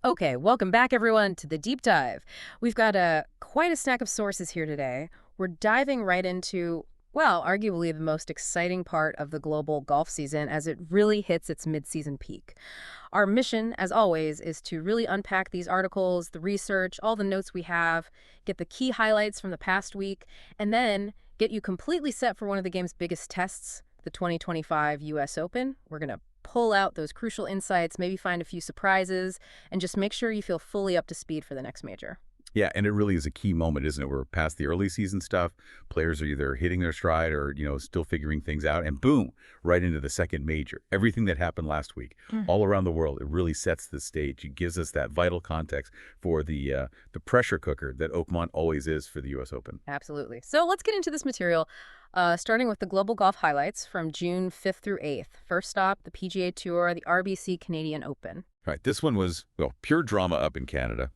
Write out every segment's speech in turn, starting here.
Okay, welcome back everyone to the deep dive. We've got quite a stack of sources here today. We're diving right into, well, arguably the most exciting part of the global golf season as it really hits its mid-season peak. Our mission, as always, is to really unpack these articles, the research, all the notes we have, get the key highlights from the past week, and then get you completely set for one of the game's biggest tests, the 2025 US Open. We're going to pull out those crucial insights, maybe find a few surprises, and just make sure you feel fully up to speed for the next major. Yeah, and it really is a key moment, isn't it? We're past the early season stuff. Players are either hitting their stride or, still figuring things out. And boom, right into the second major. Everything that happened last week, all around the world, it really sets the stage. It gives us that vital context for the pressure cooker that Oakmont always is for the U.S. Open. Absolutely. So let's get into this material, starting with the global golf highlights from June 5th through 8th. First stop, the PGA Tour, the RBC Canadian Open. Right, this one was, well, pure drama up in Canada.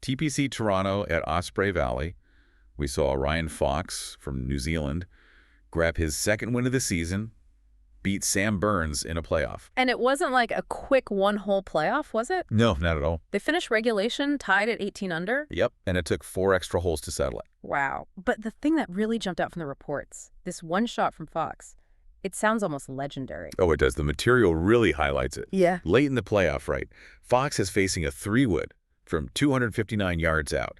TPC Toronto at Osprey Valley. We saw Ryan Fox from New Zealand grab his second win of the season, beat Sam Burns in a playoff. And it wasn't like a quick one-hole playoff, was it? No, not at all. They finished regulation tied at 18 under? Yep, and it took 4 extra holes to settle it. Wow. But the thing that really jumped out from the reports, this one shot from Fox, it sounds almost legendary. Oh, it does. The material really highlights it. Yeah. Late in the playoff, right, Fox is facing a 3-wood from 259 yards out,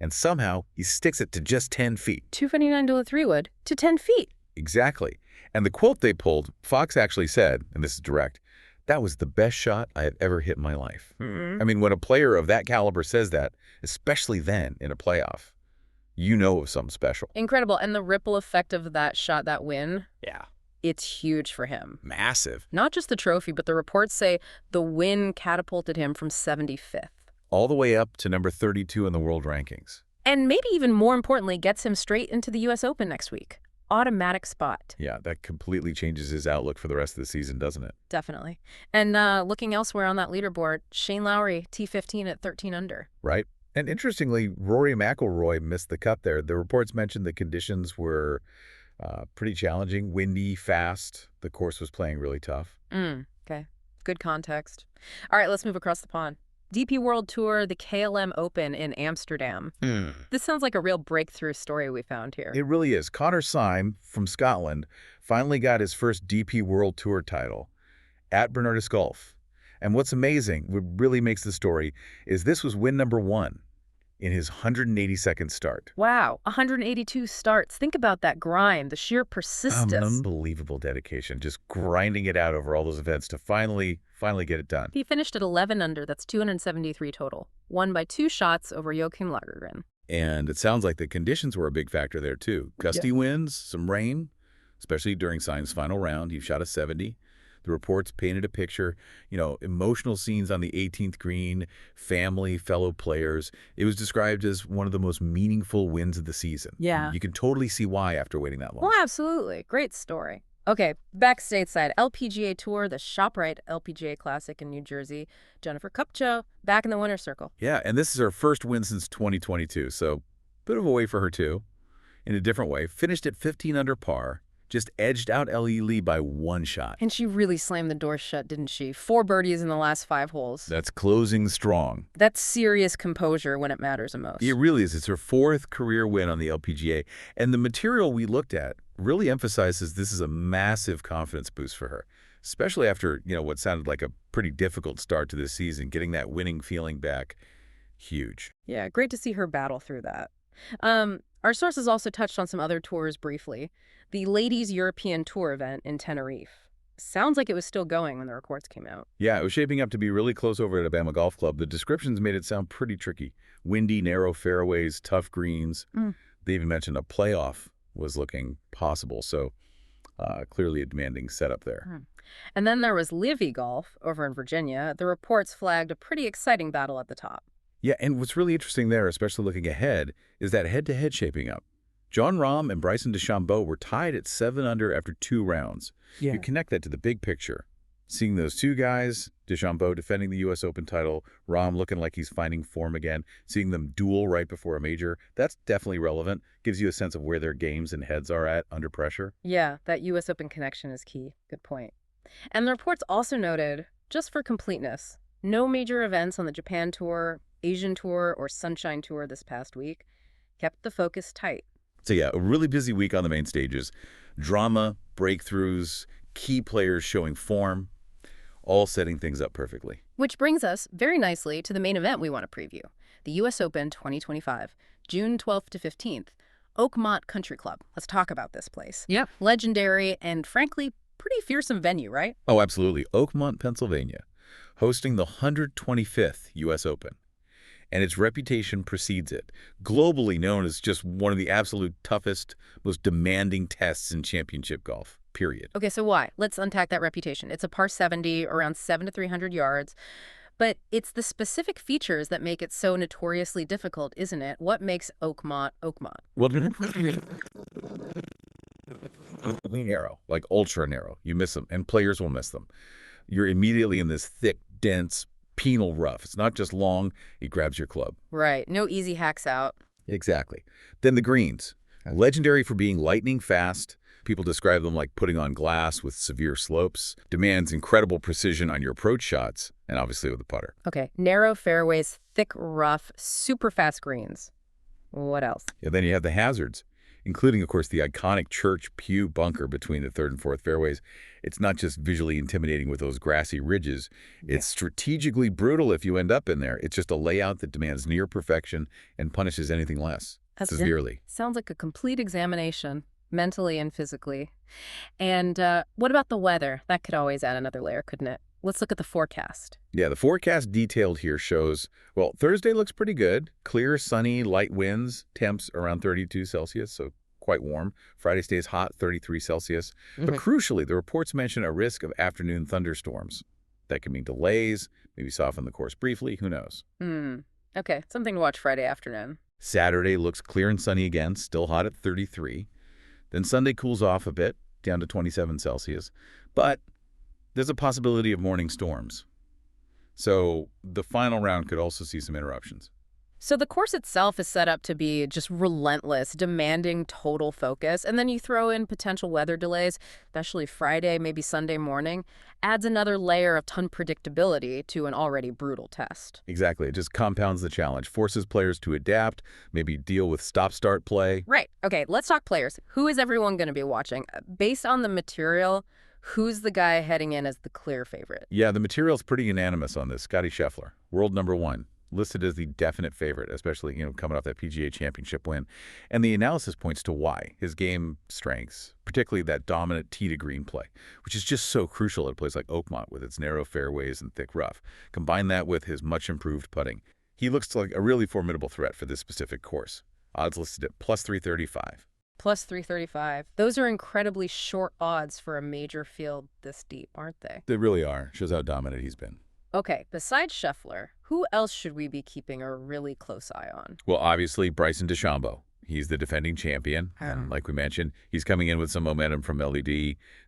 and somehow he sticks it to just 10 feet. 259 to a 3-wood to 10 feet. Exactly. And the quote they pulled, Fox actually said, and this is direct, "That was the best shot I have ever hit in my life." I mean, when a player of that caliber says that, especially then in a playoff, you know of something special. Incredible. And the ripple effect of that shot, that win, Yeah. it's huge for him. Massive. Not just the trophy, but the reports say the win catapulted him from 75th. All the way up to number 32 in the world rankings. And maybe even more importantly, gets him straight into the US Open next week. Automatic spot. Yeah, that completely changes his outlook for the rest of the season, doesn't it? Definitely. And looking elsewhere on that leaderboard, Shane Lowry, T15 at 13 under. Right. And interestingly, Rory McIlroy missed the cut there. The reports mentioned the conditions were pretty challenging, windy, fast. The course was playing really tough. Okay. Good context. All right, let's move across the pond. DP World Tour, the KLM Open in Amsterdam. This sounds like a real breakthrough story we found here. It really is. Syme from Scotland finally got his first DP World Tour title at Bernardus Golf. And what's amazing, what really makes the story, is this was win number 1 in his 182nd start. Wow, 182 starts. Think about that grind, the sheer persistence. Unbelievable dedication, just grinding it out over all those events to finally get it done. He finished at 11 under, that's 273 total. Won by 2 shots over Joakim Lagergren. And it sounds like the conditions were a big factor there, too. Gusty winds, some rain, especially during Syme's final round. He shot a 70. The reports painted a picture, emotional scenes on the 18th green, family, fellow players. It was described as one of the most meaningful wins of the season. Yeah. You can totally see why after waiting that long. Well, absolutely. Great story. Okay, back stateside, LPGA Tour, the ShopRite LPGA Classic in New Jersey. Jennifer Kupcho, back in the winner's circle. Yeah, and this is her first win since 2022, so bit of a way for her, too. In a different way, finished at 15 under par. Just edged out Ellie Lee by 1 shot. And she really slammed the door shut, didn't she? 4 birdies in the last 5 holes. That's closing strong. That's serious composure when it matters the most. It really is. It's her 4th career win on the LPGA. And the material we looked at really emphasizes this is a massive confidence boost for her, especially after, what sounded like a pretty difficult start to this season. Getting that winning feeling back, huge. Yeah, great to see her battle through that. Our sources also touched on some other tours briefly. The Ladies European Tour event in Tenerife. Sounds like it was still going when the reports came out. Yeah, it was shaping up to be really close over at Alabama Golf Club. The descriptions made it sound pretty tricky. Windy, narrow fairways, tough greens. They even mentioned a playoff was looking possible, so clearly a demanding setup there. And then there was Livy Golf over in Virginia. The reports flagged a pretty exciting battle at the top. Yeah, and what's really interesting there, especially looking ahead, is that head-to-head shaping up. Jon Rahm and Bryson DeChambeau were tied at 7 under after 2 rounds. Yeah. You connect that to the big picture. Seeing those 2 guys, DeChambeau defending the U.S. Open title, Rahm looking like he's finding form again, seeing them duel right before a major, that's definitely relevant. Gives you a sense of where their games and heads are at under pressure. Yeah, that U.S. Open connection is key. Good point. And the reports also noted, just for completeness, No major events on the Japan Tour, Asian Tour, or Sunshine Tour this past week. Kept the focus tight. So yeah, a really busy week on the main stages. Drama, breakthroughs, key players showing form, all setting things up perfectly. Which brings us very nicely to the main event we want to preview, the U.S. Open 2025, June 12th to 15th, Oakmont Country Club. Let's talk about this place. Yep. Legendary and, frankly, pretty fearsome venue, right? Oh, absolutely. Oakmont, Pennsylvania, hosting the 125th U.S. Open. And its reputation precedes it, globally known as just one of the absolute toughest, most demanding tests in championship golf, period. Okay, so why? Let's unpack that reputation. It's a par 70, around 7 to 300 yards. But it's the specific features that make it so notoriously difficult, isn't it? What makes Oakmont Oakmont? Well, narrow, like ultra narrow. You miss them, and players will miss them. You're immediately in this thick, dense, penal rough. It's not just long, it grabs your club. Right, no easy hacks out. Exactly. Then the greens. Legendary for being lightning fast. People describe them like putting on glass with severe slopes. Demands incredible precision on your approach shots, and obviously with the putter. Okay, narrow fairways, thick rough, super fast greens. What else? Yeah, then you have the hazards, including, of course, the iconic church pew bunker between the third and fourth fairways. It's not just visually intimidating with those grassy ridges. It's strategically brutal if you end up in there. It's just a layout that demands near perfection and punishes anything less severely. Sounds like a complete examination, mentally and physically. And what about the weather? That could always add another layer, couldn't it? Let's look at the forecast. Yeah, the forecast detailed here shows, well, Thursday looks pretty good. Clear, sunny, light winds, temps around 32 Celsius, so quite warm. Friday stays hot, 33 Celsius. But crucially, the reports mention a risk of afternoon thunderstorms. That could mean delays, maybe soften the course briefly, who knows? Okay, something to watch Friday afternoon. Saturday looks clear and sunny again, still hot at 33. Then Sunday cools off a bit, down to 27 Celsius. But there's a possibility of morning storms. So the final round could also see some interruptions. So the course itself is set up to be just relentless, demanding total focus. And then you throw in potential weather delays, especially Friday, maybe Sunday morning, adds another layer of unpredictability to an already brutal test. Exactly. It just compounds the challenge, forces players to adapt, maybe deal with stop-start play. Right. Okay, let's talk players. Who is everyone going to be watching? Based on the material, who's the guy heading in as the clear favorite? Yeah, the material's pretty unanimous on this. Scottie Scheffler, world number one. Listed as the definite favorite, especially, coming off that PGA Championship win. And the analysis points to why. His game strengths, particularly that dominant tee to green play, which is just so crucial at a place like Oakmont with its narrow fairways and thick rough. Combine that with his much improved putting. He looks like a really formidable threat for this specific course. Odds listed at plus 335. Plus 335. Those are incredibly short odds for a major field this deep, aren't they? They really are. Shows how dominant he's been. Okay, besides Scheffler, who else should we be keeping a really close eye on? Well, obviously, Bryson DeChambeau. He's the defending champion. And like we mentioned, he's coming in with some momentum from LED.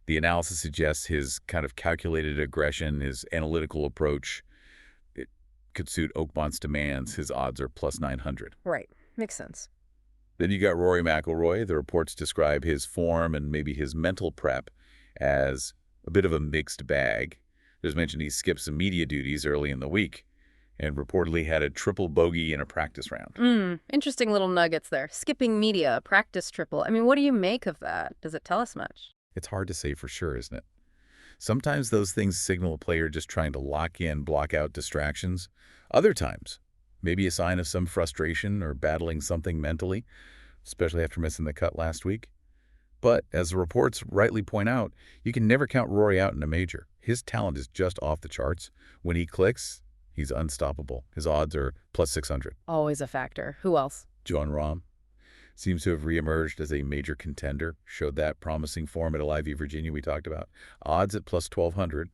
The analysis suggests his kind of calculated aggression, his analytical approach, it could suit Oakmont's demands. His odds are plus 900. Right. Makes sense. Then you got Rory McIlroy. The reports describe his form and maybe his mental prep as a bit of a mixed bag. There's mention he skipped some media duties early in the week and reportedly had a triple bogey in a practice round. Interesting little nuggets there. Skipping media, practice triple. I mean, what do you make of that? Does it tell us much? It's hard to say for sure, isn't it? Sometimes those things signal a player just trying to lock in, block out distractions. Other times, maybe a sign of some frustration or battling something mentally, especially after missing the cut last week. But, as the reports rightly point out, you can never count Rory out in a major. His talent is just off the charts. When he clicks, he's unstoppable. His odds are plus 600. Always a factor. Who else? Jon Rahm seems to have reemerged as a major contender. Showed that promising form at LIV Virginia we talked about. Odds at plus 1,200.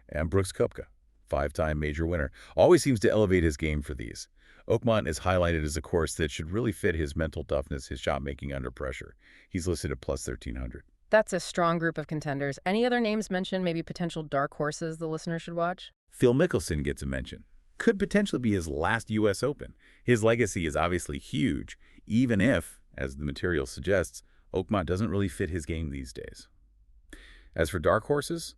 And Brooks Koepka, 5-time major winner, always seems to elevate his game for these. Oakmont is highlighted as a course that should really fit his mental toughness, his shot making under pressure. He's listed at plus 1,300. That's a strong group of contenders. Any other names mentioned, maybe potential dark horses the listener should watch? Phil Mickelson gets a mention. Could potentially be his last U.S. Open. His legacy is obviously huge, even if, as the material suggests, Oakmont doesn't really fit his game these days. As for dark horses,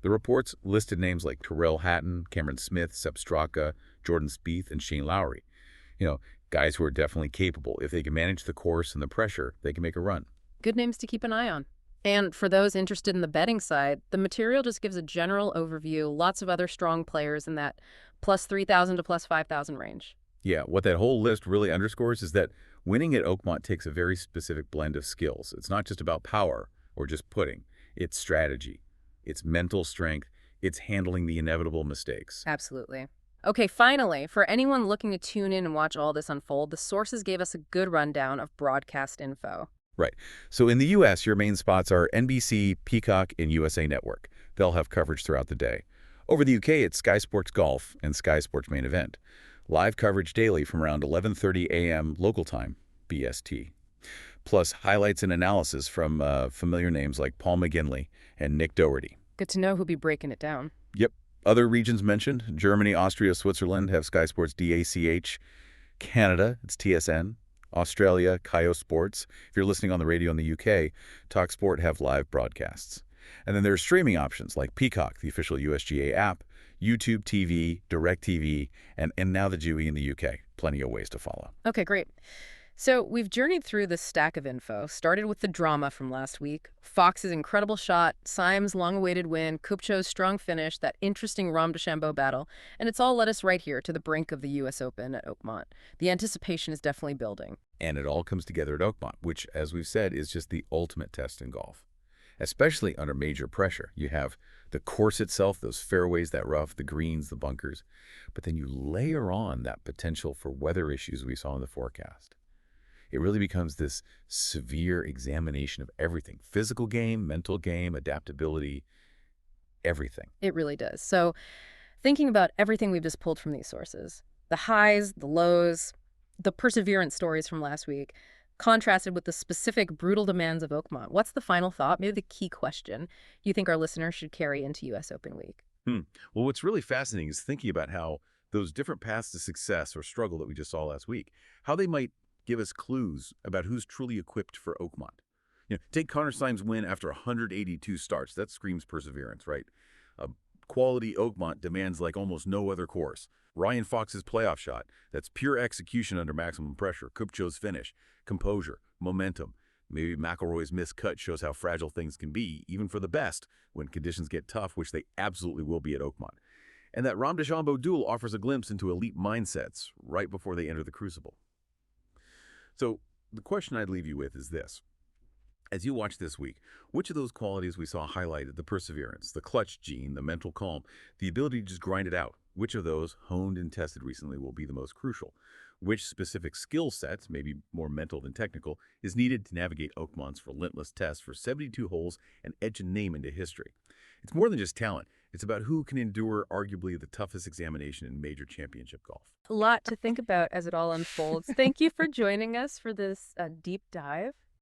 The reports listed names like Tyrrell Hatton, Cameron Smith, Sepp Straka, Jordan Spieth, and Shane Lowry. You know, guys who are definitely capable. If they can manage the course and the pressure, they can make a run. Good names to keep an eye on. And for those interested in the betting side, the material just gives a general overview, lots of other strong players in that plus 3,000 to plus 5,000 range. Yeah, what that whole list really underscores is that winning at Oakmont takes a very specific blend of skills. It's not just about power or just putting. It's strategy. It's mental strength. It's handling the inevitable mistakes. Absolutely. Okay, finally, for anyone looking to tune in and watch all this unfold, the sources gave us a good rundown of broadcast info. Right. So in the U.S., your main spots are NBC, Peacock, and USA Network. They'll have coverage throughout the day. Over the UK, it's Sky Sports Golf and Sky Sports Main Event. Live coverage daily from around 11:30 a.m. local time, BST. Plus highlights and analysis from familiar names like Paul McGinley and Nick Doherty. Good to know who'll be breaking it down. Yep. Other regions mentioned, Germany, Austria, Switzerland have Sky Sports DACH. Canada, it's TSN. Australia, Kayo Sports. If you're listening on the radio in the UK, TalkSport have live broadcasts. And then there's streaming options like Peacock, the official USGA app, YouTube TV, DirecTV, and now the Dewey in the UK. Plenty of ways to follow. Okay, great. So we've journeyed through this stack of info, started with the drama from last week, Fox's incredible shot, Syme's long-awaited win, Kupcho's strong finish, that interesting Rom DeChambeau battle, and it's all led us right here to the brink of the U.S. Open at Oakmont. The anticipation is definitely building. And it all comes together at Oakmont, which, as we've said, is just the ultimate test in golf. Especially under major pressure. You have the course itself, those fairways, that rough, the greens, the bunkers, but then you layer on that potential for weather issues we saw in the forecast. It really becomes this severe examination of everything. Physical game, mental game, adaptability, everything. It really does. So thinking about everything we've just pulled from these sources, the highs, the lows, the perseverance stories from last week, contrasted with the specific brutal demands of Oakmont, what's the final thought, maybe the key question you think our listeners should carry into U.S. Open week? Well, what's really fascinating is thinking about how those different paths to success or struggle that we just saw last week, how they might give us clues about who's truly equipped for Oakmont. Take Connor Syme's win after 182 starts. That screams perseverance, right? Quality Oakmont demands like almost no other course. Ryan Fox's playoff shot, that's pure execution under maximum pressure. Kupcho's finish, composure, momentum. Maybe McIlroy's missed cut shows how fragile things can be, even for the best, when conditions get tough, which they absolutely will be at Oakmont. And that Rom DeChambeau duel offers a glimpse into elite mindsets right before they enter the crucible. So the question I'd leave you with is this. As you watch this week, which of those qualities we saw highlighted, the perseverance, the clutch gene, the mental calm, the ability to just grind it out, which of those, honed and tested recently, will be the most crucial? Which specific skill sets, maybe more mental than technical, is needed to navigate Oakmont's relentless test for 72 holes and etch a name into history? It's more than just talent. It's about who can endure arguably the toughest examination in major championship golf. A lot to think about as it all unfolds. Thank you for joining us for this deep dive.